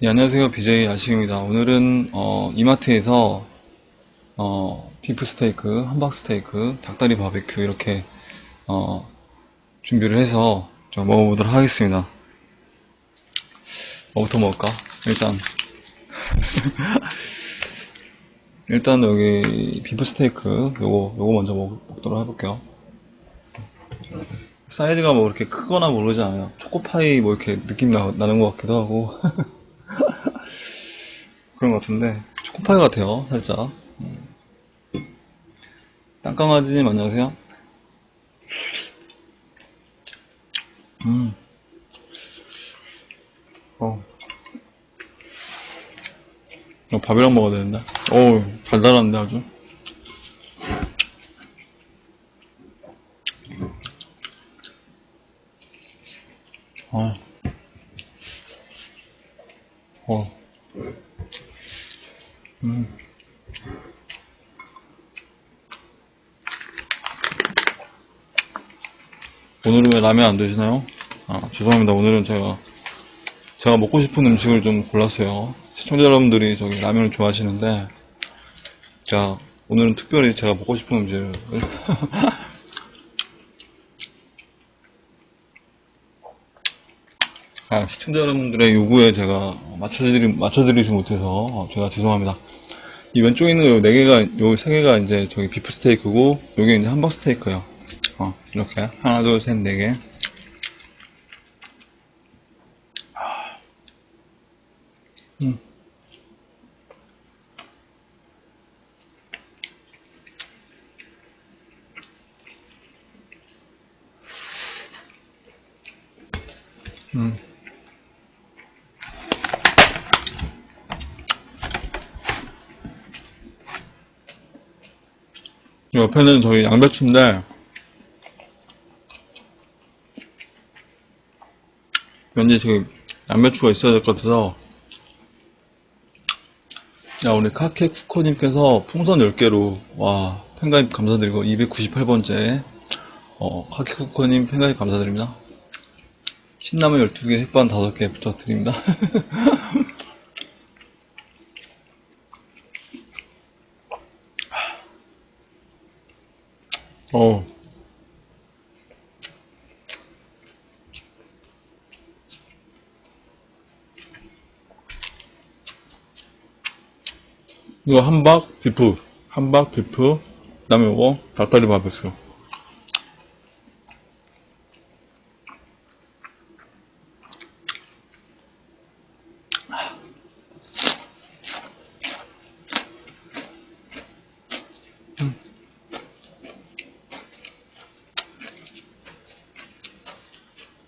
네, 안녕하세요. BJ 아식입니다. 오늘은 이마트에서 비프 스테이크, 함박 스테이크, 닭다리 바베큐 이렇게 어, 준비를 해서 좀 먹어보도록 하겠습니다. 뭐부터 먹을까? 일단 일단 여기 비프 스테이크 요거 먼저 먹도록 해볼게요. 사이즈가 뭐 이렇게 크거나 모르지 않아요. 초코파이 뭐 이렇게 느낌 나는 것 같기도 하고 그런 것 같은데 초코파이 같아요. 살짝. 땅강아지님 안녕하세요. 어, 밥이랑 먹어야 되는데. 어우, 달달한데 아주. 어, 어. 오늘은 왜 라면 안 드시나요? 아, 죄송합니다. 오늘은 제가 먹고 싶은 음식을 좀 골랐어요. 시청자 여러분들이 저기 라면을 좋아하시는데, 자, 오늘은 특별히 제가 먹고 싶은 음식을, 시청자 여러분들의 요구에 제가 맞춰드리지 못해서 제가 죄송합니다. 이 왼쪽에 있는 요 네 개가, 요 세 개가 이제 저기 비프 스테이크고, 요게 이제 함박 스테이크예요. 이렇게. 하나, 둘, 셋, 네 개. 옆에는 저희 양배추인데, 왠지 저기 양배추가 있어야 될 것 같아서, 야, 우리 카케 쿠커님께서 풍선 10개로, 와, 팬가입 감사드리고, 298번째, 카케 쿠커님 팬가입 감사드립니다. 신라면 12개, 햇반 5개 부탁드립니다. 어, 이거 함박, 비프, 그 다음에 이거 닭다리 바베큐.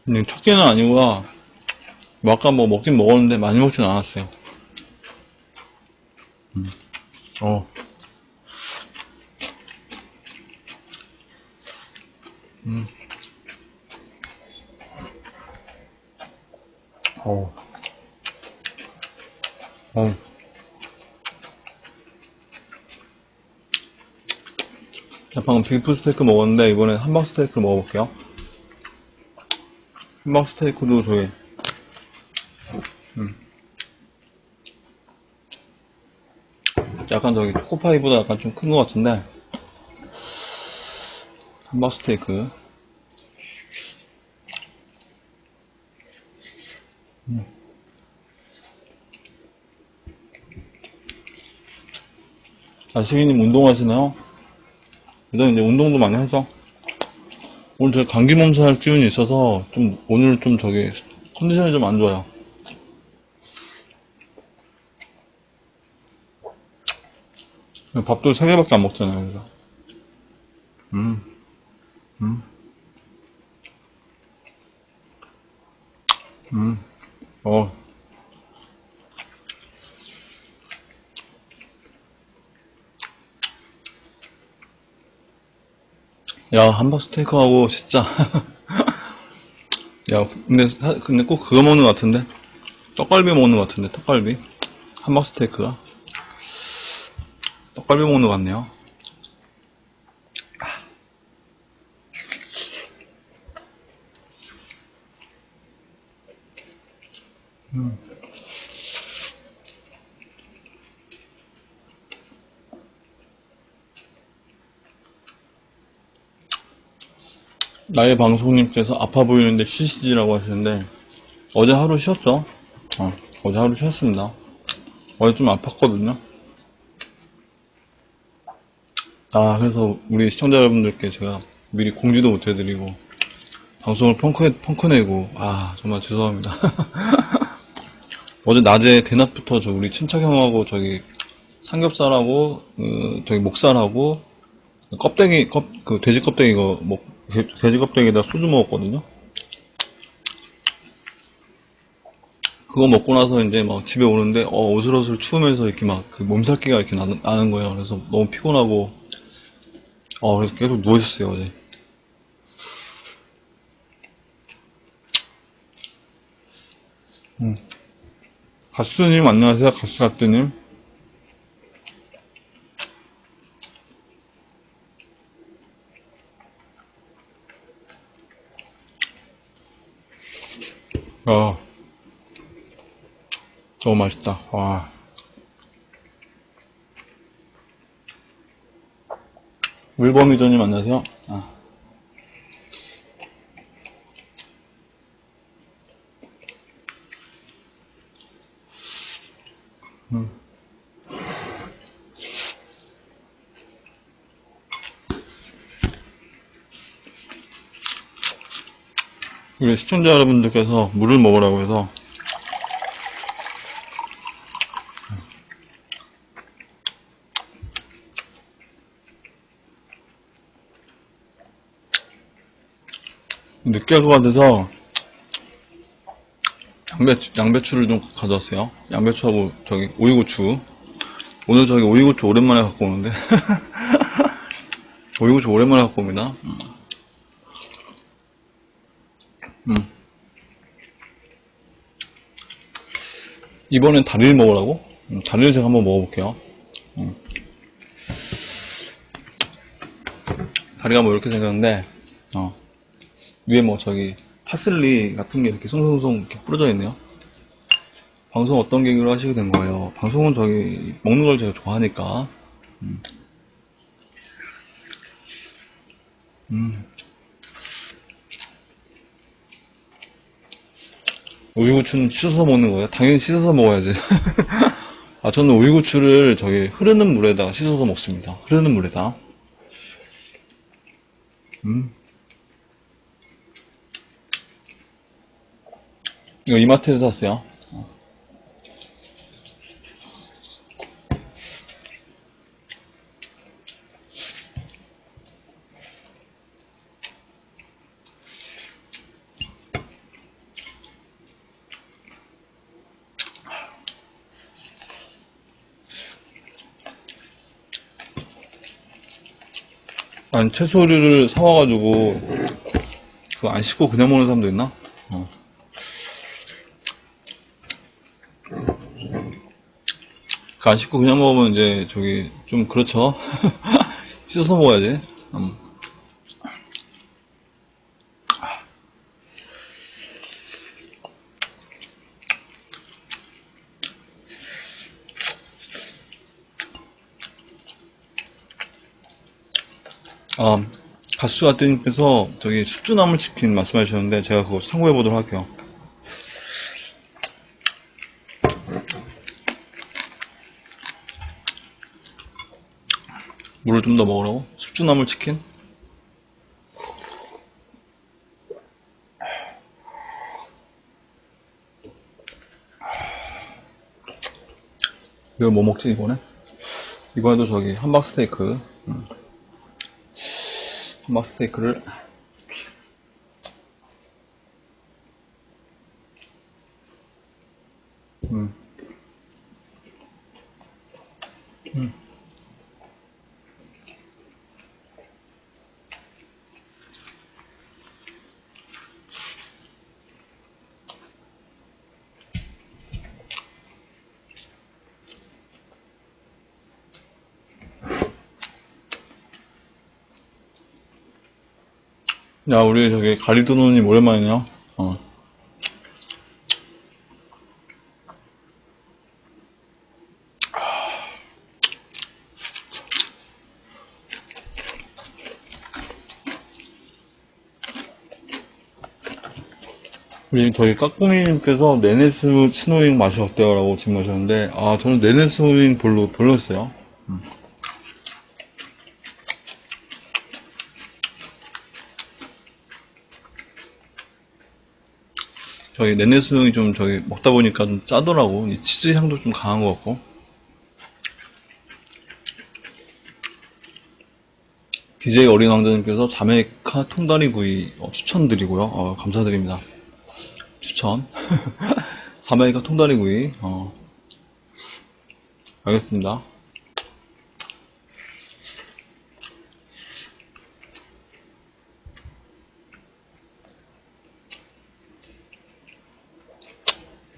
근데 첫 끼는 아니고, 뭐 아까 뭐 먹긴 먹었는데 많이 먹진 않았어요. 어, 어, 어. 자, 방금 비프 스테이크 먹었는데, 이번엔 함박 스테이크 먹어볼게요. 함박 스테이크도 저기, 약간 저기 초코파이보다 약간 좀 큰 것 같은데, 함박 스테이크. 아시기님 운동하시나요? 일단 이제 운동도 많이 해서 오늘 제가 감기 몸살 기운이 있어서 좀 오늘 좀 저기 컨디션이 좀 안 좋아요. 밥도 3개밖에 안 먹잖아요. 그래서 어, 야, 함박 스테이크하고 진짜 야, 근데 꼭 그거 먹는 것 같은데, 떡갈비 먹는 것 같은데, 떡갈비 함박 스테이크가 떡갈비 먹는 것 같네요. 나의 방송님께서 아파 보이는데 쉬시지라고 하시는데, 어제 하루 쉬었죠? 어제 하루 쉬었습니다. 어제 좀 아팠거든요. 그래서 우리 시청자 여러분들께 제가 미리 공지도 못 해드리고, 방송을 펑크내고, 정말 죄송합니다. 어제 낮에 대낮부터 우리 친척 형하고 삼겹살하고, 저기 목살하고, 그 돼지 껍데기 돼지 껍데기에다 소주 먹었거든요. 그거 먹고 나서 이제 막 집에 오는데, 어슬어슬 추우면서 이렇게 막 그 몸살기가 이렇게 나는 거예요. 그래서 너무 피곤하고, 그래서 계속 누워있었어요, 어제. 가스님, 안녕하세요, 가스가스님. 너무 맛있다. 와. 물범이조님, 안녕하세요. 우리 시청자 여러분들께서 물을 먹으라고 해서 느끼할 것 같아서 양배추를 좀 가져왔어요. 양배추하고 오이고추. 오늘 오이고추 오랜만에 갖고 오는데 오이고추 오랜만에 갖고 옵니다. 이번엔 다리를 먹으라고? 다리를 제가 한번 먹어볼게요. 다리가 이렇게 생겼는데 위에 파슬리 같은 게 이렇게 송송송 이렇게 뿌려져 있네요. 방송 어떤 계기로 하시게 된 거예요? 방송은 먹는 걸 제가 좋아하니까. 오이고추는 씻어서 먹는 거예요? 당연히 씻어서 먹어야지. 저는 오이고추를 흐르는 물에다가 씻어서 먹습니다. 흐르는 물에다. 이거 이마트에서 샀어요. 아니, 채소류를 사와가지고, 그거 안 씻고 그냥 먹는 사람도 있나? 그거 안 씻고 그냥 먹으면 이제, 좀 그렇죠? 씻어서 먹어야지. 가수아뜨님께서 숙주나물 치킨 말씀해 주셨는데, 제가 그거 참고해 보도록 할게요. 물을 좀 더 먹으라고? 숙주나물 치킨? 이걸 뭐 먹지, 이번에? 이번에도 함박스테이크. 함박스테이크를. 야, 우리 가리도노님 오랜만이네요. 우리 저희 까꿍이님께서 네네 스노잉 맛이 어때요? 라고 질문하셨는데, 아, 저는 네네 스노잉 별로였어요. 저희 네네 스노잉이 좀 저기 먹다 보니까 좀 짜더라고. 이 치즈 향도 좀 강한 것 같고. BJ 어린 왕자님께서 자메이카 통다리 구이 추천드리고요. 감사드립니다. 추천. 자메이카 통다리 구이. 알겠습니다.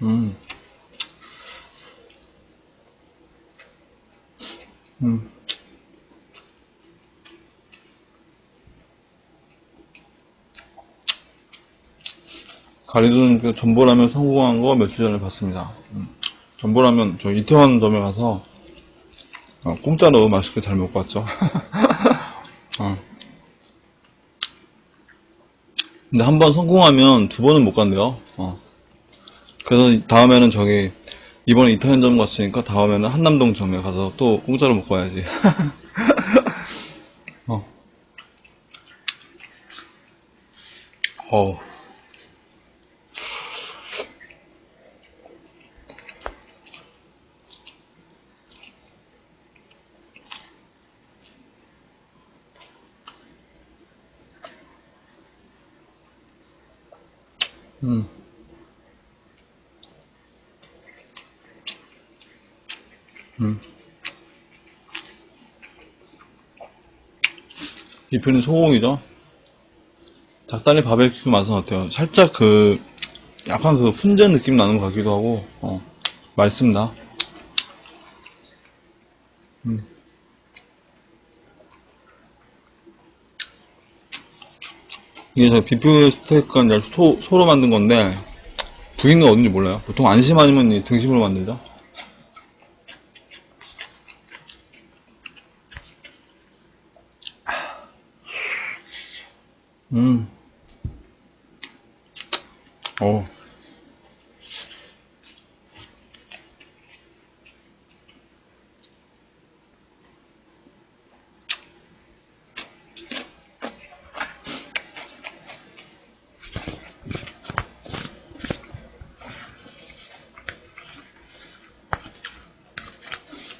음, 음. 가리도는 전보라면 성공한 거 며칠 전에 봤습니다. 전보라면 저 이태원점에 가서 공짜로 맛있게 잘 먹고 왔죠. 어. 근데 한 번 성공하면 두 번은 못 간대요. 그래서 다음에는 저기 이번에 이태원점 갔으니까 다음에는 한남동점에 가서 또 공짜로 먹고 와야지. 어. 어우. 음. 음. 비프는 소고기죠. 닭다리 바베큐 맛은 어때요? 살짝 약간 훈제 느낌 나는 것 같기도 하고, 맛있습니다. 이게 저 비프 스테이크가 아니라 소로 만든 건데, 부위는 어딘지 몰라요. 보통 안심 아니면 이 등심으로 만들죠? 음, 어,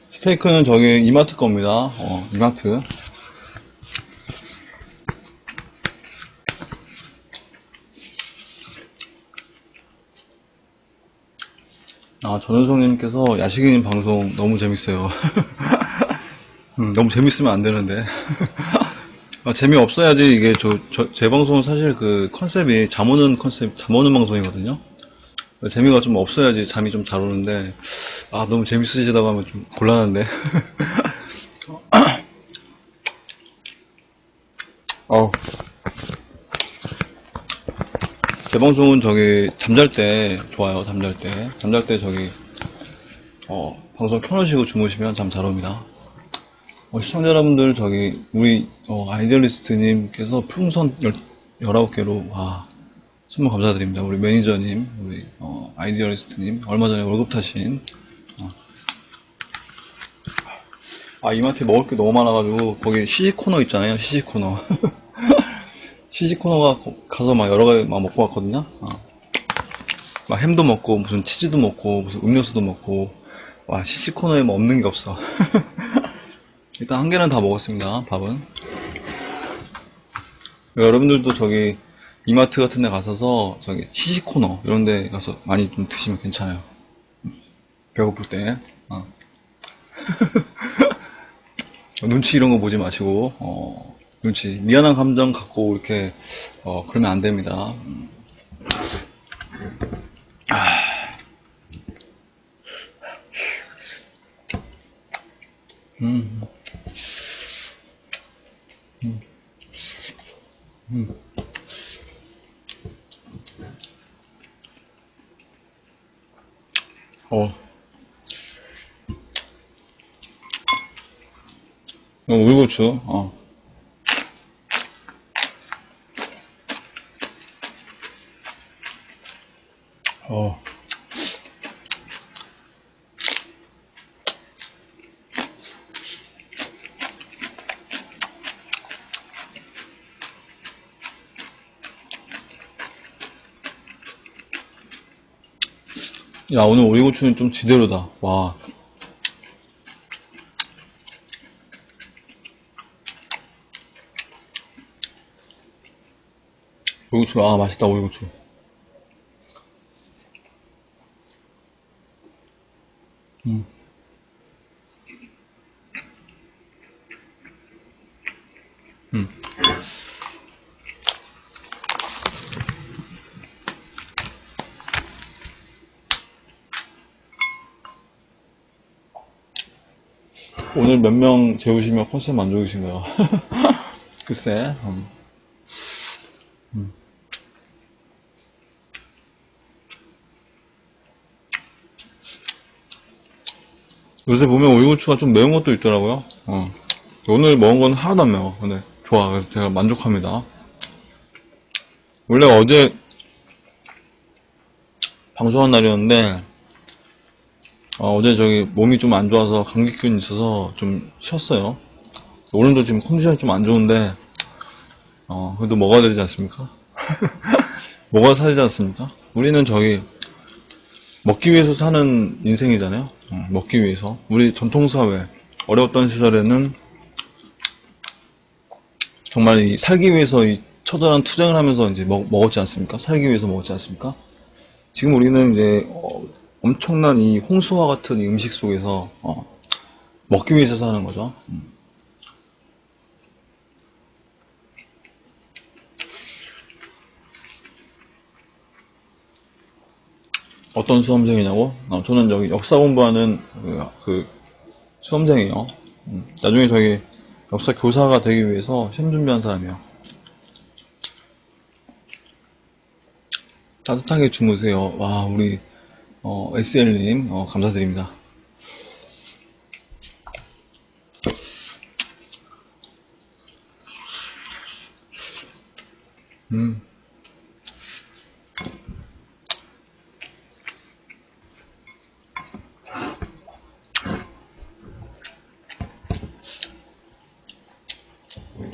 스테이크는 저기 이마트 겁니다. 이마트. 아, 전효성님께서 야식인 방송 너무 재밌어요. 너무 재밌으면 안 되는데. 재미없어야지 이게 제 방송은 사실 컨셉이 잠 오는 방송이거든요. 재미가 좀 없어야지 잠이 좀 잘 오는데, 아, 너무 재밌으시다고 하면 좀 곤란한데. 어, 제 방송은 저기 잠잘 때 좋아요. 잠잘 때. 잠잘 때 저기 방송 켜놓으시고 주무시면 잠 잘 옵니다. 시청자 여러분들 저기 우리 아이디어리스트님께서 풍선 19개로 와 정말 감사드립니다. 우리 매니저님, 우리 아이디어리스트님 얼마 전에 월급 타신 이마트에 먹을 게 너무 많아가지고 거기 시식 코너 있잖아요. 시식 코너. 시식 코너가 가서 막 여러 가지 막 먹고 왔거든요. 막 햄도 먹고 무슨 치즈도 먹고 무슨 음료수도 먹고 와 시식 코너에 뭐 없는 게 없어. 일단 한 개는 다 먹었습니다. 밥은. 여러분들도 저기 이마트 같은 데 가서서 저기 시식 코너 이런 데 가서 많이 좀 드시면 괜찮아요. 배고플 때. 눈치 이런 거 보지 마시고 눈치 미안한 감정 갖고 이렇게 그러면 안 됩니다. 어, 울고추. 어. 야, 오늘 오리고추는 좀 지대로다. 와. 오리고추, 아, 맛있다, 오리고추. 음. 음. 오늘 몇 명 재우시면 컨셉 만족이신가요? 글쎄. 요새 보면 오이고추가 좀 매운 것도 있더라고요. 오늘 먹은 건 하나도 안 매워. 근데 좋아. 그래서 제가 만족합니다. 원래 어제 방송한 날이었는데 어제 저기 몸이 좀 안 좋아서 감기균 있어서 좀 쉬었어요. 오늘도 지금 컨디션이 좀 안 좋은데 그래도 먹어야 되지 않습니까? 먹어야 살지 않습니까? 우리는 저기 먹기 위해서 사는 인생이잖아요. 먹기 위해서. 우리 전통사회 어려웠던 시절에는 정말 이 살기 위해서 이 처절한 투쟁을 하면서 이제 먹었지 않습니까? 살기 위해서 먹었지 않습니까? 지금 우리는 이제 엄청난 이 홍수와 같은 이 음식 속에서 먹기 위해서 사는 거죠. 어떤 수험생이냐고? 저는 여기 역사 공부하는 그 수험생이에요. 나중에 저기 역사 교사가 되기 위해서 시험 준비한 사람이에요. 따뜻하게 주무세요. 와, 우리 SL님 감사드립니다.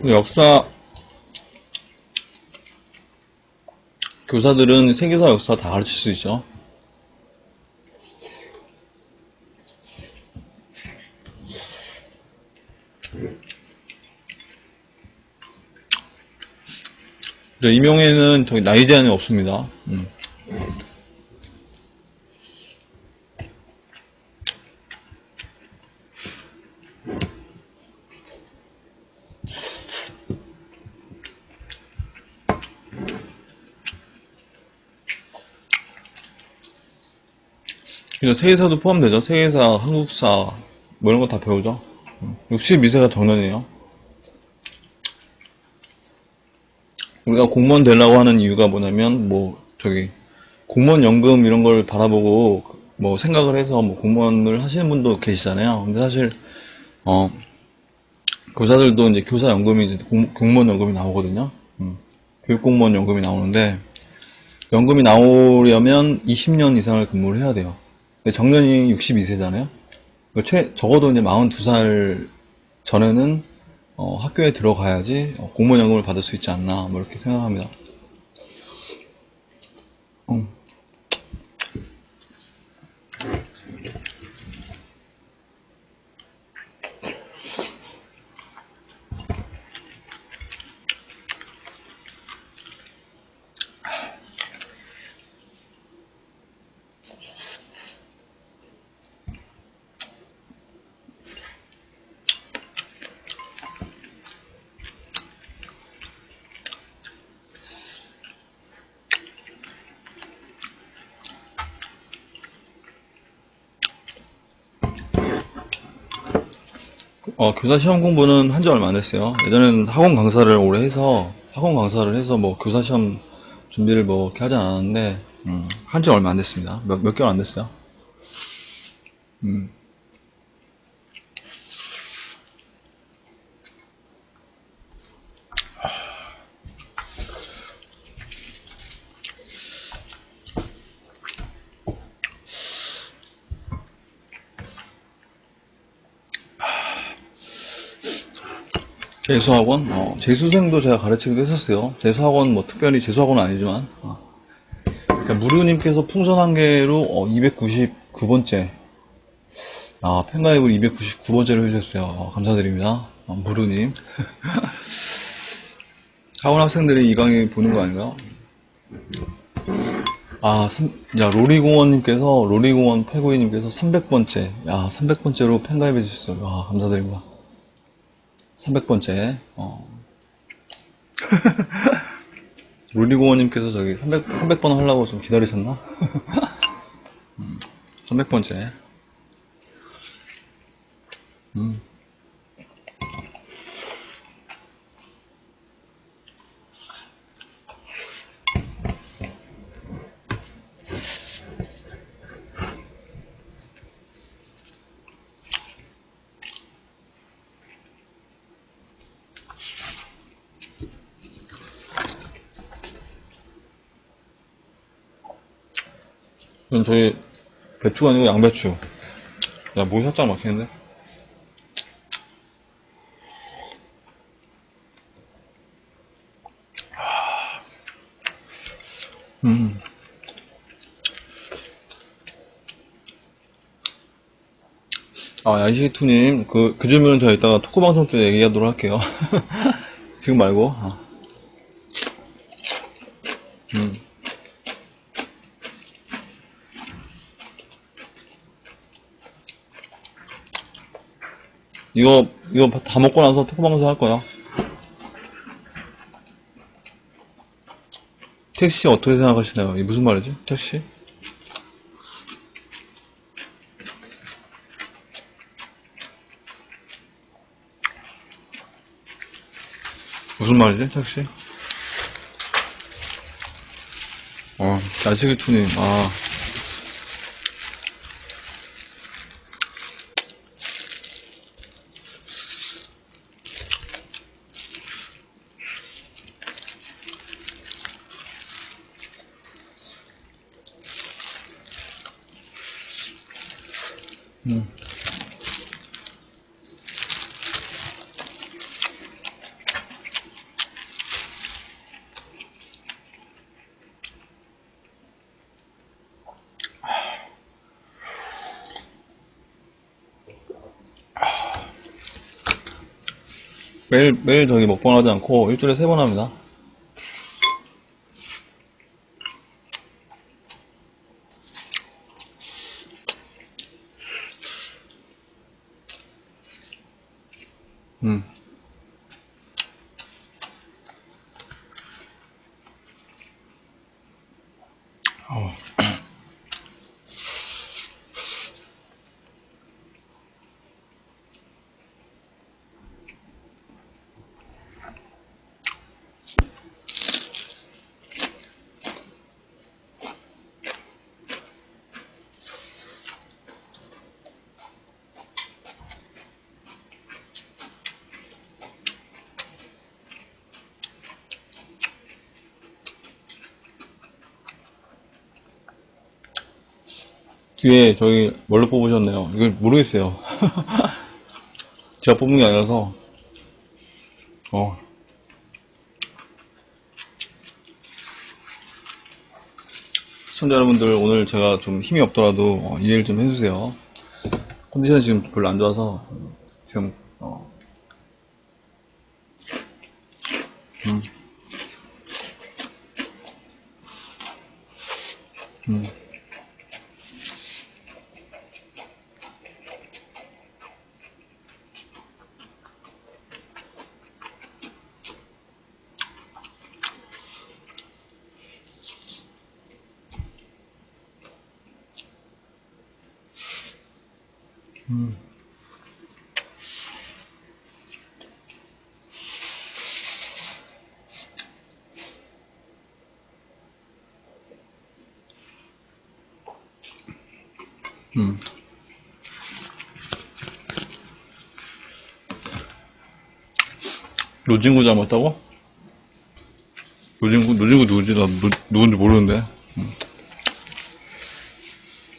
역사 교사들은 세계사 역사 다 가르칠 수 있죠. 임용에는 저기 나이 제한이 없습니다. 그래서 세계사도 포함되죠. 세계사, 한국사 뭐 이런 거 다 배우죠. 62세가 정년이에요. 우리가 공무원 되려고 하는 이유가 뭐냐면 뭐 저기 공무원 연금 이런 걸 바라보고 뭐 생각을 해서 뭐 공무원을 하시는 분도 계시잖아요. 근데 사실 교사들도 이제 교사 연금이 이제 공무원 연금이 나오거든요. 교육공무원 연금이 나오는데 연금이 나오려면 20년 이상을 근무를 해야 돼요. 근데 정년이 62세잖아요. 적어도 이제 42살 전에는 학교에 들어가야지 공무원 연금을 받을 수 있지 않나 뭐 이렇게 생각합니다. 교사 시험 공부는 한 지 얼마 안 됐어요. 예전에는 학원 강사를 해서 뭐 교사 시험 준비를 뭐 이렇게 하지 않았는데, 한 지 얼마 안 됐습니다. 몇 개월 안 됐어요. 재수학원? 재수생도 제가 가르치기도 했었어요. 재수학원, 뭐, 특별히 재수학원은 아니지만. 자, 무르님께서 풍선 한 개로, 299번째. 팬가입을 299번째로 해주셨어요. 감사드립니다. 무르님. 학원 학생들이 이 강의 보는 거 아닌가요? 로리공원 패구이님께서 300번째. 300번째로 팬가입해 주셨어요. 감사드립니다. 300번째. 로리공원님께서 저기 300번 하려고 좀 기다리셨나? 300번째. 이건 저희 배추가 아니고 양배추. 야, 목이 살짝 막히는데? 야시투님, 그 질문은 제가 이따가 토크방송 때 얘기하도록 할게요. 지금 말고. 이거 다 먹고 나서 토크방송 할 거야. 택시 어떻게 생각하시나요? 이게 무슨 말이지? 택시? 무슨 말이지? 택시? 야식이투님, 매일 저기 먹방 하지 않고 일주일에 3번 합니다. 음. 뒤에 저기 뭘로 뽑으셨네요. 이걸 모르겠어요. 제가 뽑은 게 아니라서. 시청자 여러분들, 오늘 제가 좀 힘이 없더라도 이해를 좀 해주세요. 컨디션이 지금 별로 안 좋아서 지금 노진구 닮았다고? 노진구 누구지? 나 누군지 모르는데.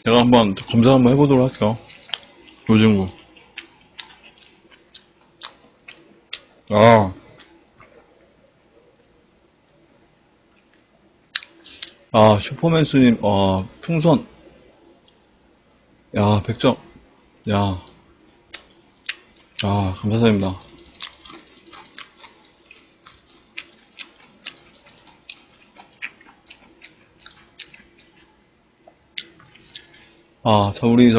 내가 한번 검사 한번 해보도록 할게요. 노진구. 아, 슈퍼맨스님, 풍선. 야, 100점. 야, 감사드립니다. 우리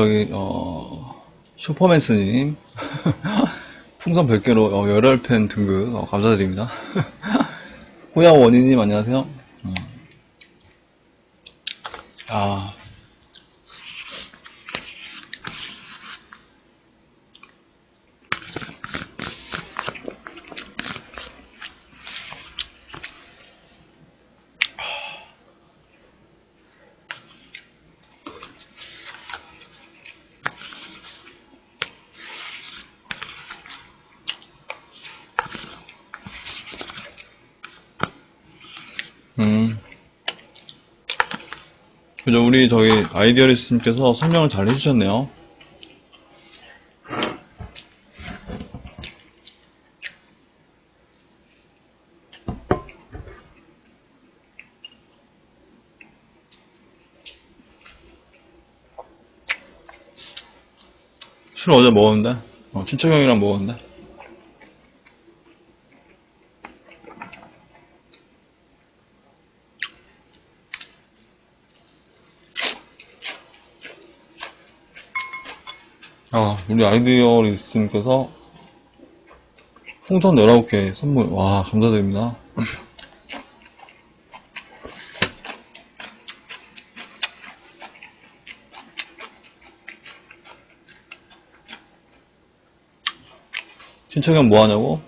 슈퍼맨스님. 풍선 100개로 열혈팬 등급 감사드립니다. 호야 원희님 안녕하세요. 아, 그죠. 우리 아이디어리스트님께서 설명을 잘 해주셨네요. 술 어제 먹었는데, 친척 형이랑 먹었는데. 우리 아이디어리스트님께서 풍선 19개 선물, 와, 감사드립니다. 친척이 형 뭐 하냐고?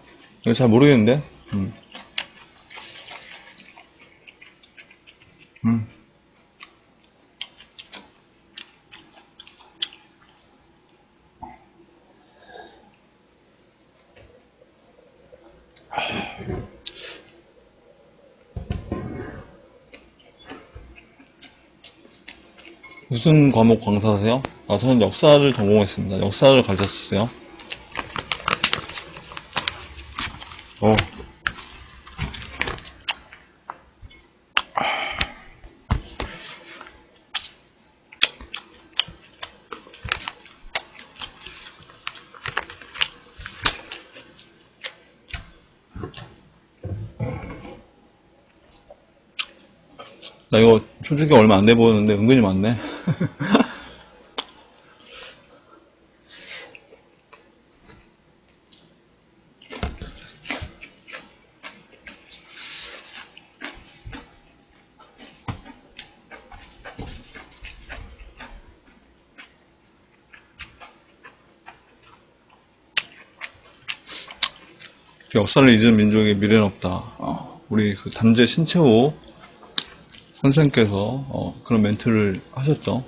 이거 잘 모르겠는데? 무슨 과목 강사세요? 저는 역사를 전공했습니다. 역사를 가르쳤어요. 어, 나 이거 솔직히 얼마 안 돼 보였는데 은근히 많네. 역사를 잊은 민족의 미래는 없다. 우리 그 단재 신채호 선생님께서 그런 멘트를 하셨죠.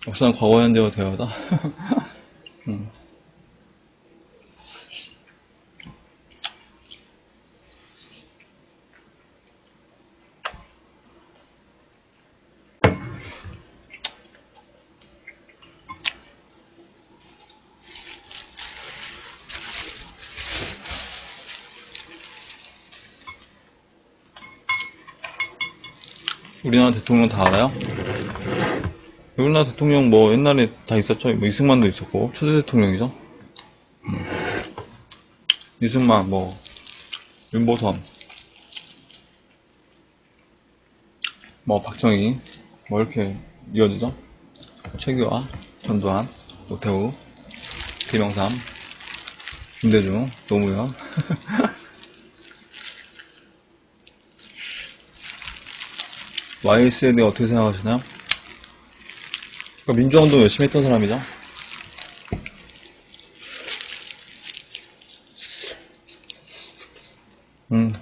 역사는 과거, 현재와 대화다. 우리나라 대통령 다 알아요? 우리나라 대통령 뭐 옛날에 다 있었죠. 뭐 이승만도 있었고 초대 대통령이죠. 이승만, 뭐 윤보선, 뭐 박정희, 뭐 이렇게 이어지죠. 최규하, 전두환, 노태우, 김영삼, 김대중, 노무현. YS에 대해 어떻게 생각하시나요? 그러니까 민주화운동 열심히 했던 사람이죠. 음.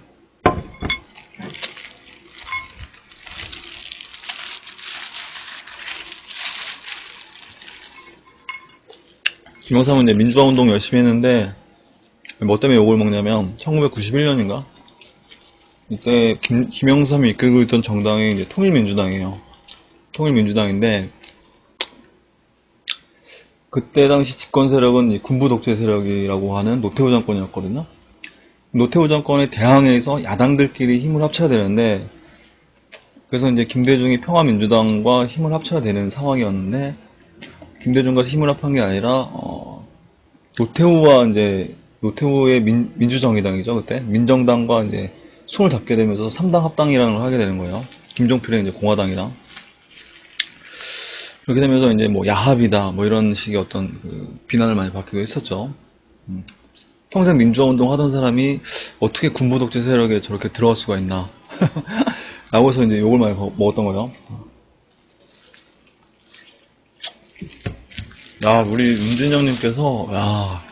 김영삼은 이제 민주화운동 열심히 했는데 뭐 때문에 욕을 먹냐면 1991년인가 이때 김영삼이 이끌고 있던 정당이 이제 통일민주당이에요. 통일민주당인데, 그때 당시 집권 세력은 이 군부 독재 세력이라고 하는 노태우 정권이었거든요. 노태우 정권에 대항해서 야당들끼리 힘을 합쳐야 되는데, 그래서 이제 김대중이 평화민주당과 힘을 합쳐야 되는 상황이었는데, 김대중과 힘을 합한 게 아니라, 노태우와 이제, 노태우의 민주정의당이죠, 그때. 민정당과 이제 손을 잡게 되면서 3당 합당이라는 걸 하게 되는 거예요. 김종필의 이제 공화당이랑. 그렇게 되면서 이제 뭐 야합이다, 뭐 이런 식의 어떤 그 비난을 많이 받기도 했었죠. 평생 민주화 운동 하던 사람이 어떻게 군부 독재 세력에 저렇게 들어갈 수가 있나. 라고 해서 이제 욕을 많이 먹었던 거예요. 야, 우리 윤진영님께서, 야,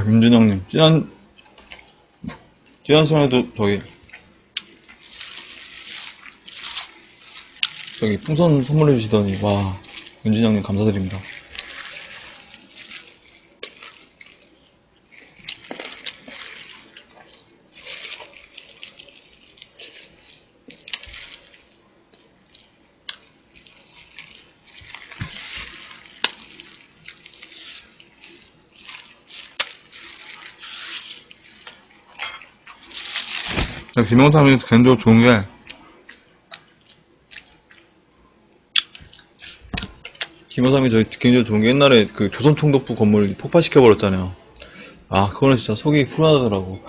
윤진영님. 지난 시간에도 저기 풍선 선물해 주시더니, 와, 윤진영님 감사드립니다. 김영삼이 개인적으로 좋은 게, 김영삼이 저희 개인적으로 좋은 게 옛날에 그 조선총독부 건물 폭파시켜버렸잖아요. 아, 그거는 진짜 속이 후련하더라고.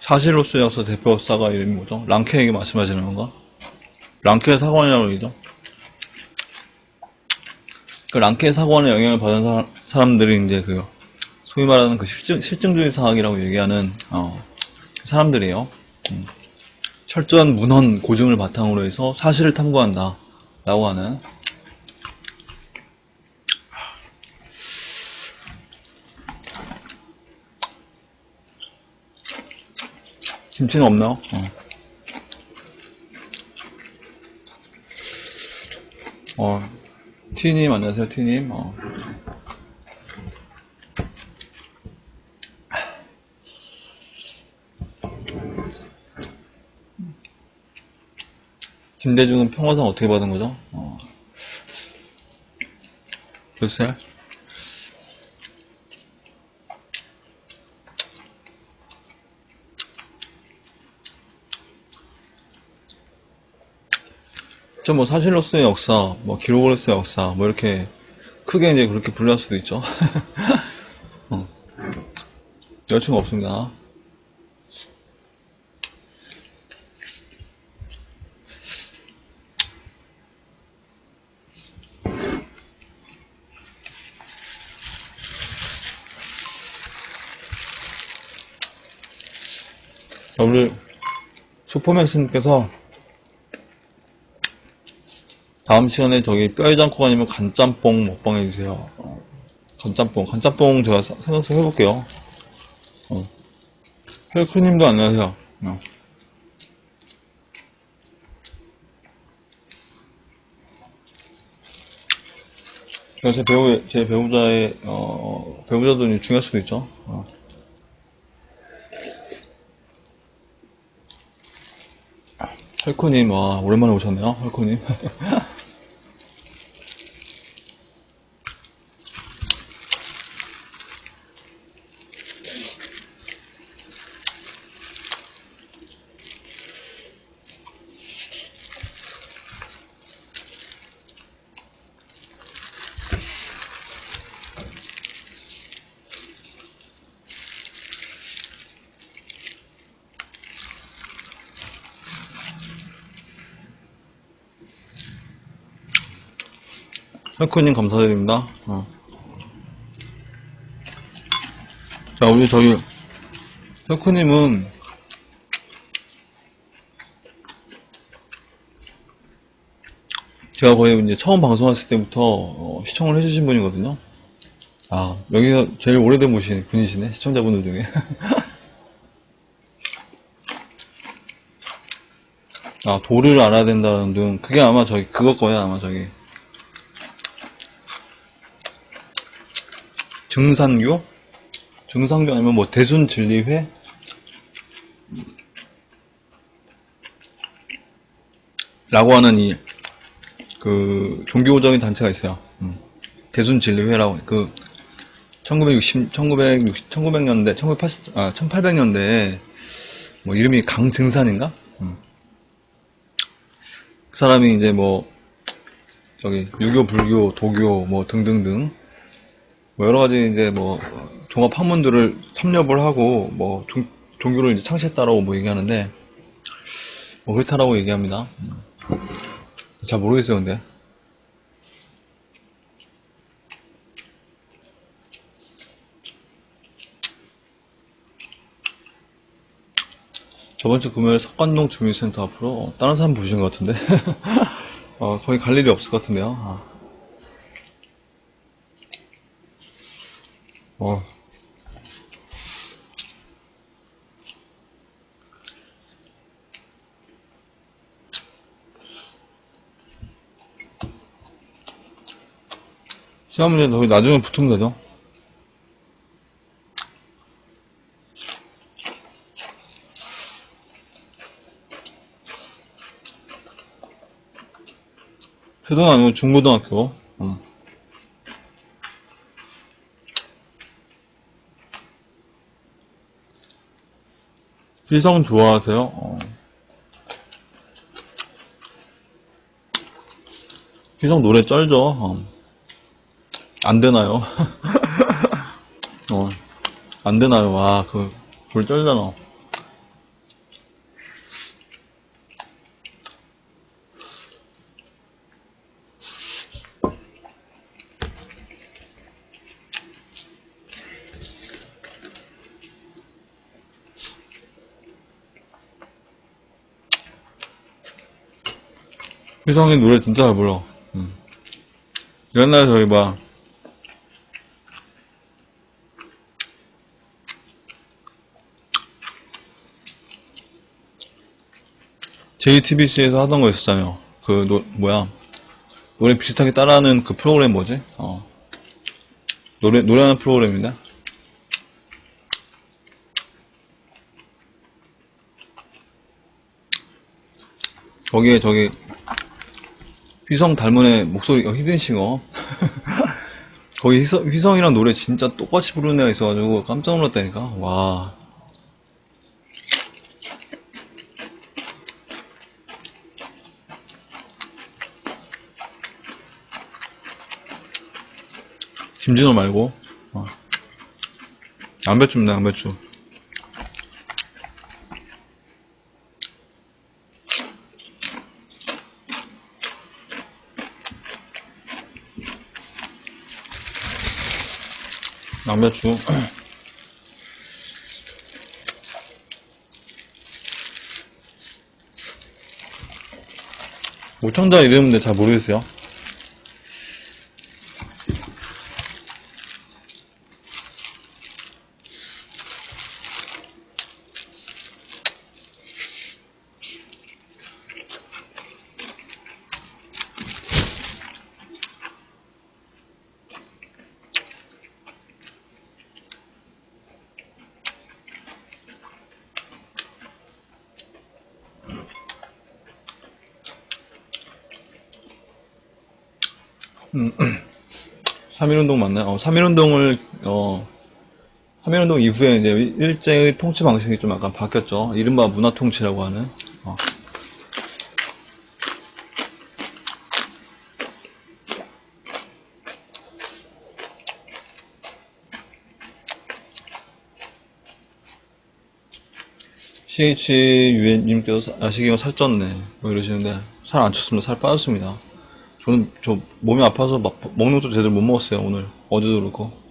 사실로서의 역사 대표사가 이름이 뭐죠? 랑케에게 말씀하시는 건가? 랑케 사관이라고 얘기죠. 그 랑케 사관의 영향을 받은 사람들이 이제 그 소위 말하는 그 실증주의 사학이라고 얘기하는 사람들이에요. 철저한 문헌 고증을 바탕으로 해서 사실을 탐구한다 라고 하는. 김치는 없나요? 티님 안녕하세요. 티님. 김대중은 평화상 어떻게 받은 거죠? 글쎄. 뭐 사실로서의 역사, 뭐 기록으로서의 역사, 뭐 이렇게 크게 이제 그렇게 분류할 수도 있죠. 여자친구 없습니다. 우리 슈퍼맨스님께서 다음 시간에 저기 뼈해장국 아니면 간짬뽕 먹방 해주세요. 간짬뽕 제가 생각 좀 해볼게요. 헬크님도 안녕하세요. 제 배우자도 중요할 수도 있죠. 헬크님, 와, 오랜만에 오셨네요. 헬크님. 헬크님 감사드립니다. 자, 우리 저기 헬크님은 제가 거의 이제 처음 방송했을 때부터 시청을 해주신 분이거든요. 아, 여기가 제일 오래된 분이시네, 시청자분들 중에. 아, 도를 알아야 된다는 등, 그게 아마 저기, 그거 거야, 아마 저기. 증산교? 증산교 아니면 뭐, 대순진리회? 라고 하는 종교적인 단체가 있어요. 대순진리회라고, 1900년대, 1800년대에, 뭐, 이름이 강증산인가? 그 사람이 이제 뭐, 저기, 유교, 불교, 도교, 뭐, 등등등, 뭐, 여러 가지 이제 뭐, 종합 학문들을 섭렵을 하고, 뭐, 종교를 이제 창시했다라고 뭐 얘기하는데, 뭐, 그렇다라고 얘기합니다. 잘 모르겠어요, 근데. 저번 주 금요일 석관동 주민센터 앞으로 다른 사람 보신 것 같은데 거의 갈 일이 없을 것 같은데요. 어. 시간 문제 거기 나중에 붙으면 되죠. 초등 아니고 중고등학교. 휘성 좋아하세요? 휘성 노래 쩔죠? 안 되나요? 안 되나요? 와, 불 쩔잖아. 휘성이 노래 진짜 잘 불러. 옛날에 저희 JTBC에서 하던 거 있었잖아요. 노래 비슷하게 따라하는 그 프로그램 뭐지? 노래하는 프로그램인데? 거기에 휘성 닮은 애 목소리, 히든싱어. 거기 휘성이랑 노래 진짜 똑같이 부르는 애가 있어가지고 깜짝 놀랐다니까. 와. 김진호 말고. 양배추입니다, 양배추. 양배추. 모청자 이름인데 잘 모르겠어요. 삼일운동 맞나요? 3.1운동 이후에 이제 일제의 통치 방식이 좀 약간 바뀌었죠. 이른바 문화통치라고 하는. CHUN님께서 아시기가 살쪘네. 뭐 이러시는데, 살 안 쪘습니다. 살 빠졌습니다. 저 몸이 아파서 먹는 것도 제대로 못 먹었어요, 오늘. 어제도 그렇고.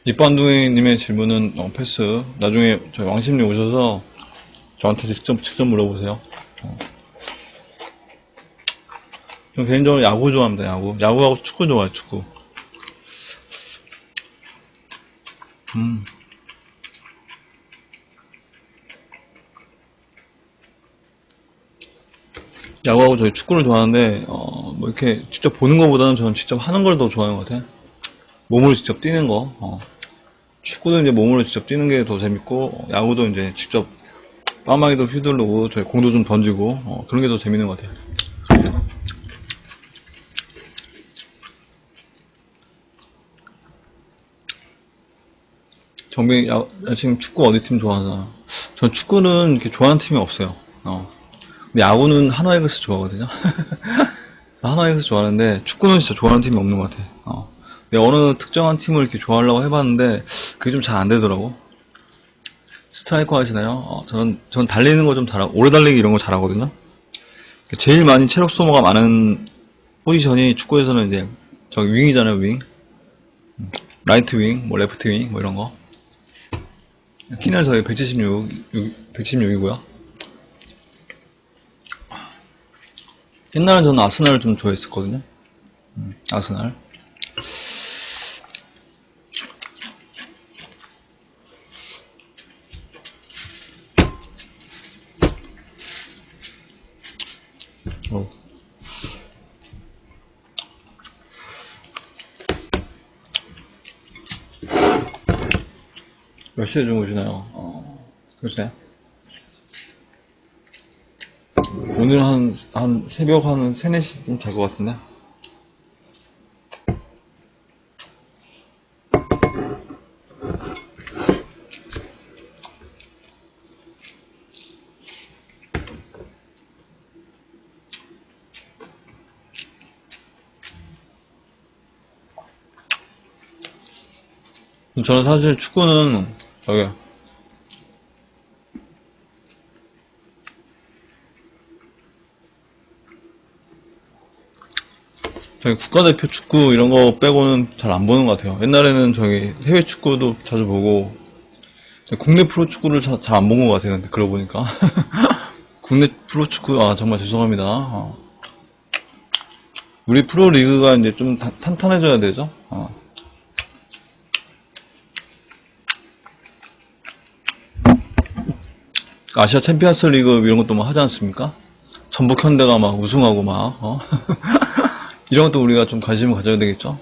이반둥이님의 질문은 패스. 나중에 저희 왕십리 오셔서 저한테 직접 물어보세요. 저 개인적으로 야구 좋아합니다. 야구하고 축구 좋아해요. 축구. 야구하고 저희 축구를 좋아하는데 뭐 이렇게 직접 보는 것보다는 저는 직접 하는 걸 더 좋아하는 것 같아요. 몸으로 직접 뛰는 거. 축구도 이제 몸으로 직접 뛰는 게 더 재밌고, 야구도 이제 직접 빠마이도 휘두르고 저희 공도 좀 던지고 그런 게 더 재밌는 것 같아요. 정비 지금 축구 어디 팀 좋아하나? 전 축구는 이렇게 좋아하는 팀이 없어요. 근데 야구는 한화이글스 좋아하거든요. 한화이글스 좋아하는데 축구는 진짜 좋아하는 팀이 없는 것 같아. 근데 어느 특정한 팀을 이렇게 좋아하려고 해봤는데 그게 좀 잘 안 되더라고. 스트라이커 하시나요? 전 달리는 거 좀 잘하고, 오래 달리기 이런 거 잘하거든요. 제일 많이 체력 소모가 많은 포지션이 축구에서는 이제 저기 윙이잖아요, 윙. 라이트 윙, 뭐 레프트 윙, 뭐 이런 거. 키는 저희 176이고요. 옛날엔 저는 아스날을 좀 좋아했었거든요. 아스날. 몇 시에 주무시나요? 글쎄. 오늘 한 새벽 한 3, 4시쯤 잘 것 같은데? 저는 사실 축구는 저기 국가대표 축구 이런 거 빼고는 잘 안 보는 것 같아요. 옛날에는 저기 해외 축구도 자주 보고 국내 프로 축구를 잘 안 본 것 같아요. 근데 그러고 보니까 국내 프로 축구 정말 죄송합니다. 우리 프로 리그가 이제 좀 탄탄해져야 되죠. 아시아 챔피언스 리그 이런 것도 뭐 하지 않습니까? 전북 현대가 막 우승하고 이런 것도 우리가 좀 관심을 가져야 되겠죠.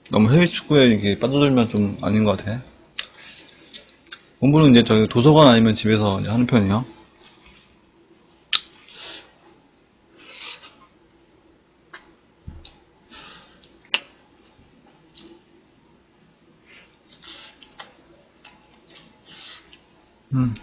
너무 해외 축구에 이렇게 빠져들면 좀 아닌 것 같아. 공부는 이제 저희 도서관 아니면 집에서 이제 하는 편이에요. 네.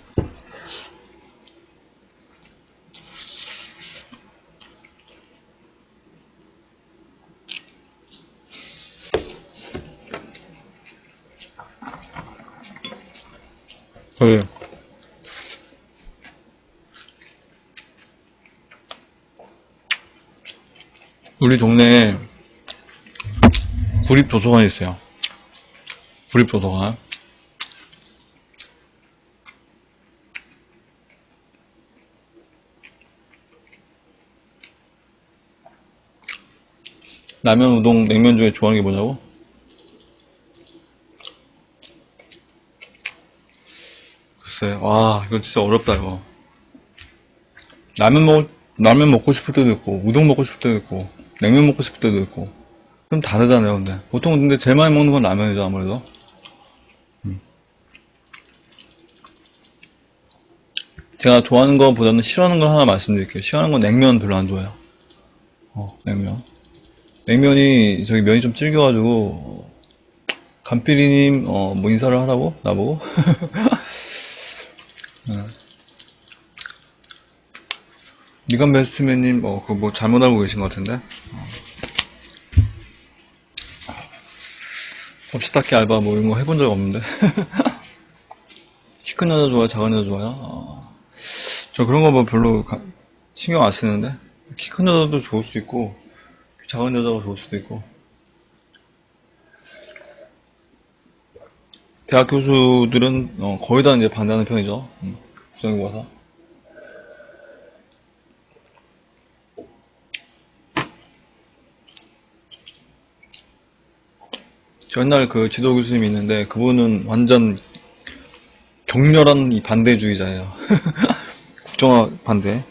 우리 동네에 구립도서관이 있어요. 구립도서관. 라면, 우동, 냉면 중에 좋아하는 게 뭐냐고? 글쎄, 와, 이거 진짜 어렵다, 이거. 라면 먹고 싶을 때도 있고, 우동 먹고 싶을 때도 있고, 냉면 먹고 싶을 때도 있고. 좀 다르잖아요, 근데. 보통 근데 제일 많이 먹는 건 라면이죠, 아무래도. 제가 좋아하는 것보다는 싫어하는 걸 하나 말씀드릴게요. 싫어하는 건 냉면 별로 안 좋아해요. 냉면. 냉면이, 저기 면이 좀 질겨가지고, 간피리님, 뭐 인사를 하라고? 나보고? 미간 베스트맨님, 그거 뭐 잘못 알고 계신 것 같은데? 없이 딱히 알바 뭐 이런 거 해본 적 없는데. 키 큰 여자 좋아요? 작은 여자 좋아요? 저 그런 거 뭐 별로 신경 안 쓰는데. 키 큰 여자도 좋을 수 있고, 작은 여자가 좋을 수도 있고. 대학 교수들은 거의 다 이제 반대하는 편이죠. 부정교과사. 저 옛날 그 지도 교수님이 있는데 그분은 완전 격렬한 이 반대주의자예요. 국정화 반대.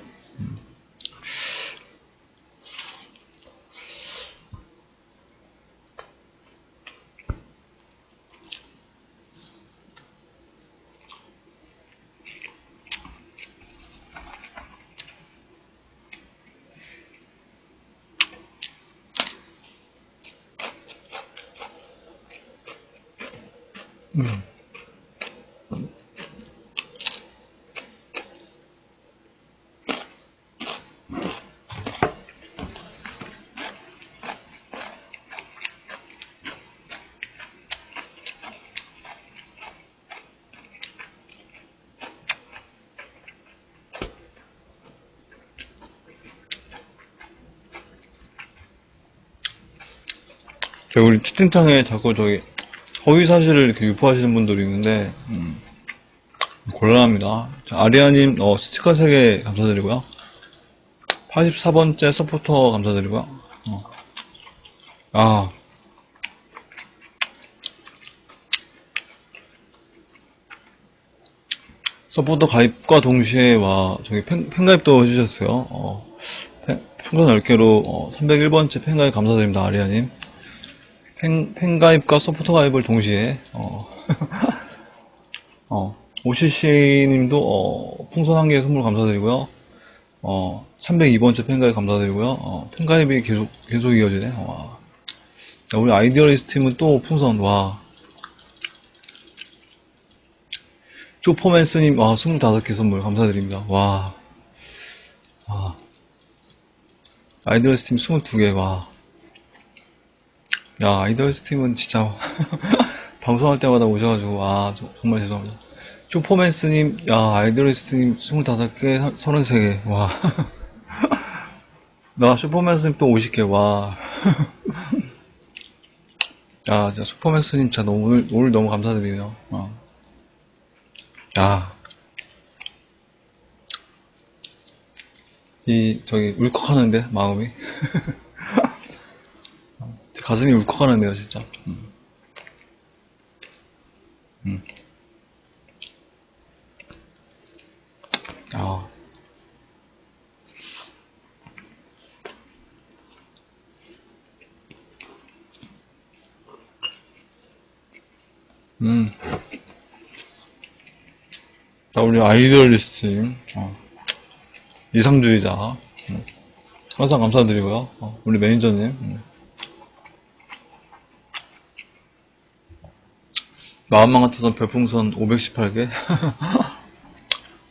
저희 우리 채팅창에 자꾸 저기 허위 사실을 이렇게 유포하시는 분들이 있는데 곤란합니다. 자, 아리아님 스티커 3개 감사드리고요. 84번째 서포터 감사드리고요. 아, 서포터 가입과 동시에 저기 팬가입도 해주셨어요. 풍선 10개로 301번째 팬가입 감사드립니다. 아리아님. 팬가입과 서포터 가입을 동시에 오시시님도 풍선 1개 선물 감사드리고요. 302번째 팬가입 감사드리고요. 팬가입이 계속 이어지네. 와. 야, 우리 아이디어리스트 팀은 또 풍선, 와. 쪼퍼맨스님, 25개 선물 감사드립니다. 와. 아이디어리스트 팀 22개, 와. 야, 아이디어리스트 팀은 진짜, 방송할 때마다 오셔가지고, 와, 정말 죄송합니다. 쪼퍼맨스님, 야, 아이디어리스트님 25개, 33개, 와. 나 슈퍼맨스님 또 50개, 와. 야, 진짜 슈퍼맨스님 진짜 오늘 너무 감사드리네요. 야, 저기, 울컥하는데, 마음이. 가슴이 울컥하는데요, 진짜. 아, 자, 우리 아이디어리스트님, 이상주의자. 항상 감사드리고요. 우리 매니저님. 마음만 같아선 별풍선 518개?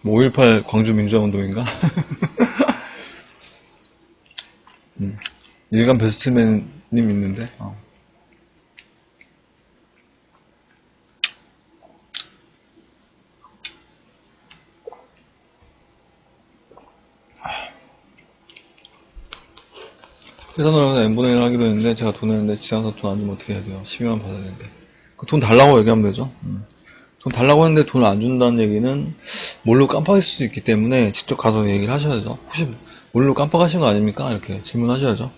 5.18 광주민주화운동인가? 일간 베스트맨님 있는데, 회사노래에서 N분의 1 하기로 했는데, 제가 돈 냈는데, 지상사 돈 안 주면 어떻게 해야 돼요? 12만 받아야 되는데. 그 돈 달라고 얘기하면 되죠? 돈 달라고 했는데 돈을 안 준다는 얘기는, 뭘로 깜빡일 수 있기 때문에, 직접 가서 얘기를 하셔야죠. 혹시, 뭘로 깜빡하신 거 아닙니까? 이렇게 질문하셔야죠.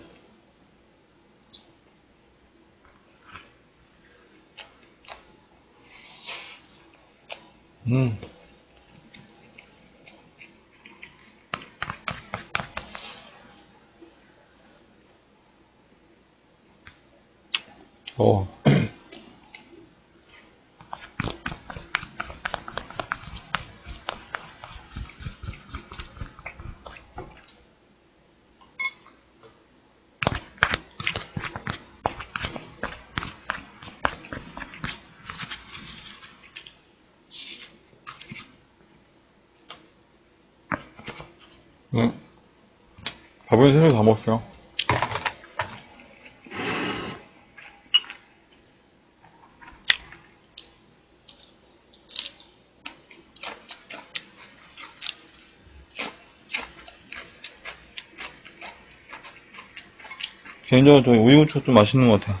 음. 어. 밥은 새벽에 다 먹었어요. 개인적으로 저희 오이고추가 좀 맛있는 것 같아요.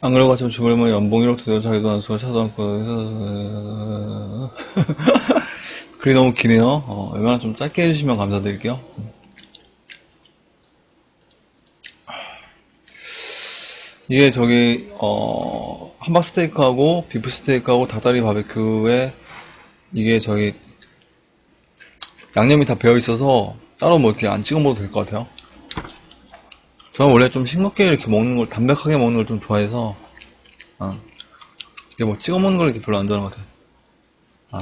안 그러고 같으면 죽으려면 연봉 1억 되도 자기도 안 쓰고 차도 않고 글이 너무 기네요. 웬만하면 좀 짧게 해주시면 감사드릴게요. 이게 저기 함박 스테이크하고 비프 스테이크하고 닭다리 바베큐에 이게 저기 양념이 다 배어 있어서 따로 뭐 이렇게 안 찍어 먹어도 될 것 같아요. 저는 원래 좀 싱겁게 이렇게 먹는 걸, 담백하게 먹는 걸 좀 좋아해서 이게 뭐 찍어 먹는 걸 이렇게 별로 안 좋아하는 것 같아요. 아.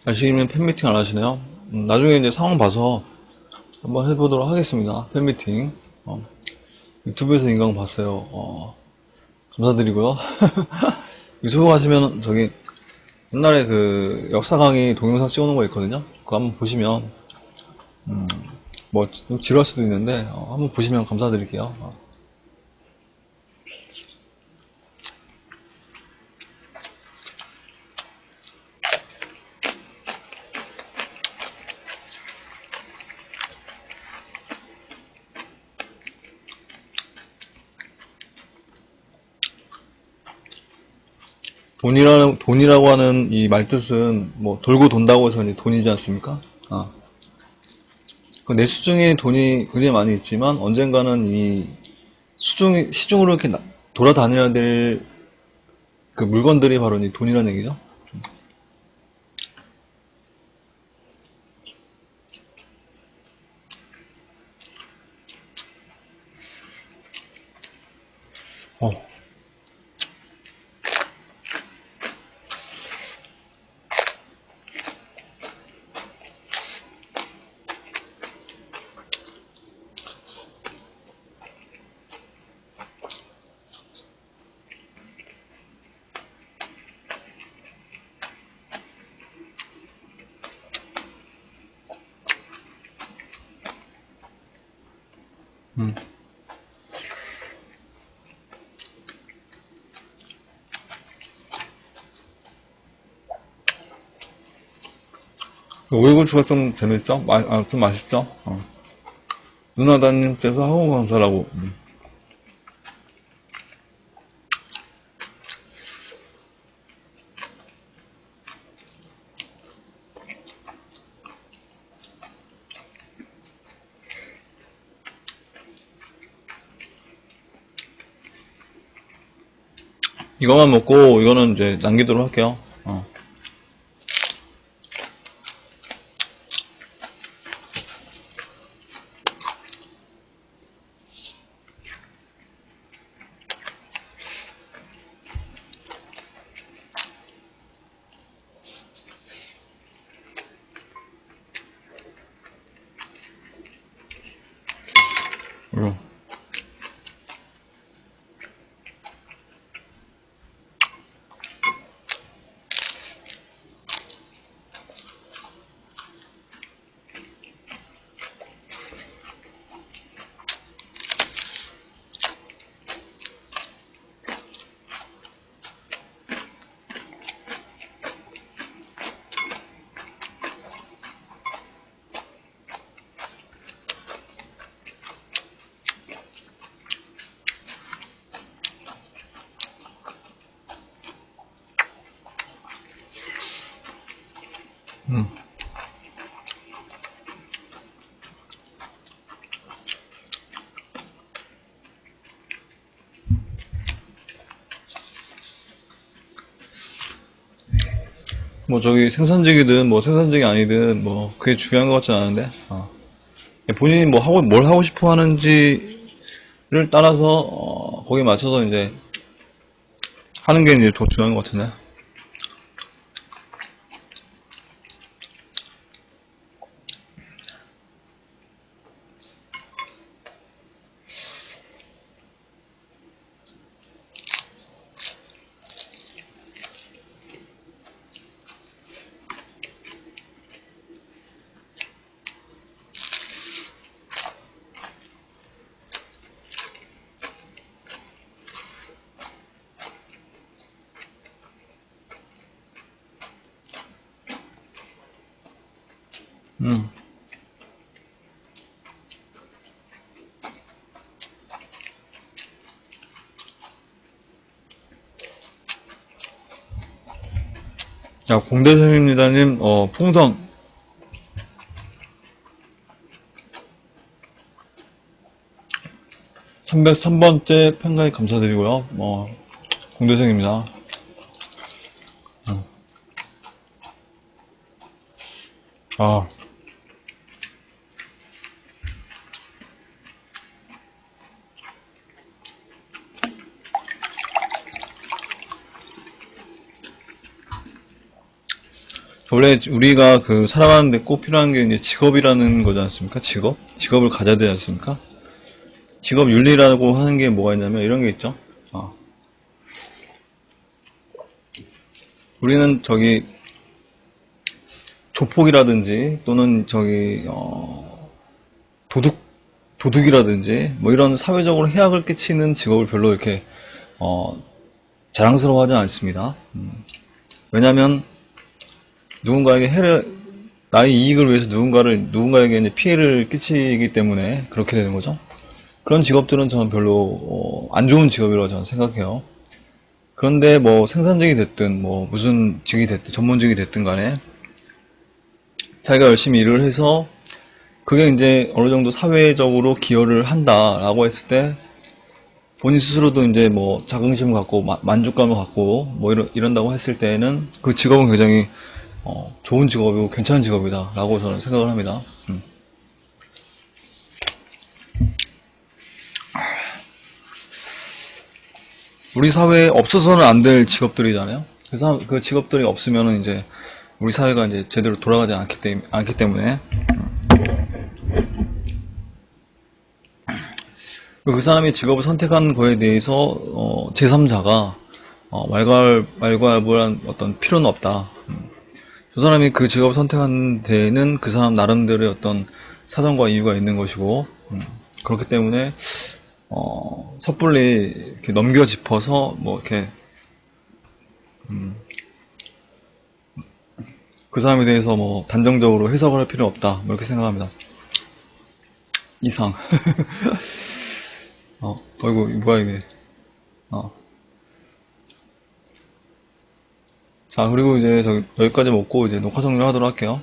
아시기면 팬미팅 안 하시네요. 나중에 이제 상황 봐서 한번 해보도록 하겠습니다. 팬미팅. 유튜브에서 인강 봤어요. 감사드리고요. 유튜브 가시면 저기 옛날에 그 역사 강의 동영상 찍어놓은 거 있거든요. 그거 한번 보시면 뭐 좀 지루할 수도 있는데 한번 보시면 감사드릴게요. 돈이라고 하는 이 말뜻은 뭐 돌고 돈다고 해서 이제 돈이지 않습니까? 그 내 수중에 돈이 굉장히 많이 있지만 언젠가는 이 시중으로 이렇게 돌아다녀야 될 그 물건들이 바로 이 돈이라는 얘기죠. 어, 오이고추가 좀 재밌죠? 좀 맛있죠? 누나다님께서 하고 감사라고. 이거만 먹고 이거는 이제 남기도록 할게요. 어. 뭐 저기 생산직이든 뭐 생산직이 아니든 뭐 그게 중요한 것 같진 않은데 본인이 뭐 하고 뭘 하고 싶어 하는지를 따라서 거기에 맞춰서 이제 하는 게 이제 더 중요한 것 같은데. 음. 자, 공대생입니다님, 풍선, 303번째 팬가입 감사드리고요. 공대생입니다. 아, 원래 우리가 그 살아가는데 꼭 필요한 게 이제 직업이라는 거지 않습니까? 직업을 가져야 되지 않습니까? 직업 윤리라고 하는 게 뭐가 있냐면 이런 게 있죠. 우리는 저기 조폭이라든지 또는 저기 도둑이라든지 뭐 이런 사회적으로 해악을 끼치는 직업을 별로 이렇게 어, 자랑스러워하지 않습니다. 왜냐하면 누군가에게 나의 이익을 위해서 누군가에게 이제 피해를 끼치기 때문에 그렇게 되는 거죠. 그런 직업들은 저는 별로 안 좋은 직업이라고 저는 생각해요. 그런데 뭐 생산직이 됐든 뭐 무슨 직이 됐든 전문직이 됐든 간에 자기가 열심히 일을 해서 그게 이제 어느 정도 사회적으로 기여를 한다라고 했을 때 본인 스스로도 이제 뭐 자긍심을 갖고 만족감을 갖고 뭐 이런다고 했을 때는 그 직업은 굉장히 좋은 직업이고 괜찮은 직업이다라고 저는 생각을 합니다. 우리 사회에 없어서는 안 될 직업들이잖아요. 그래서 그 직업들이 없으면은 이제 우리 사회가 이제 제대로 돌아가지 않기 때문에 그 사람이 직업을 선택한 거에 대해서 제3자가 왈가왈부한 어떤 필요는 없다. 저 사람이 그 직업을 선택한 데에는 그 사람 나름대로의 어떤 사정과 이유가 있는 것이고 그렇기 때문에 섣불리 이렇게 넘겨 짚어서 뭐 이렇게 그 사람에 대해서 뭐 단정적으로 해석을 할 필요는 없다. 뭐 이렇게 생각합니다. 이상. 어이구, 뭐야 이게. 자, 그리고 이제 여기까지 먹고 이제 녹화 종료하도록 할게요.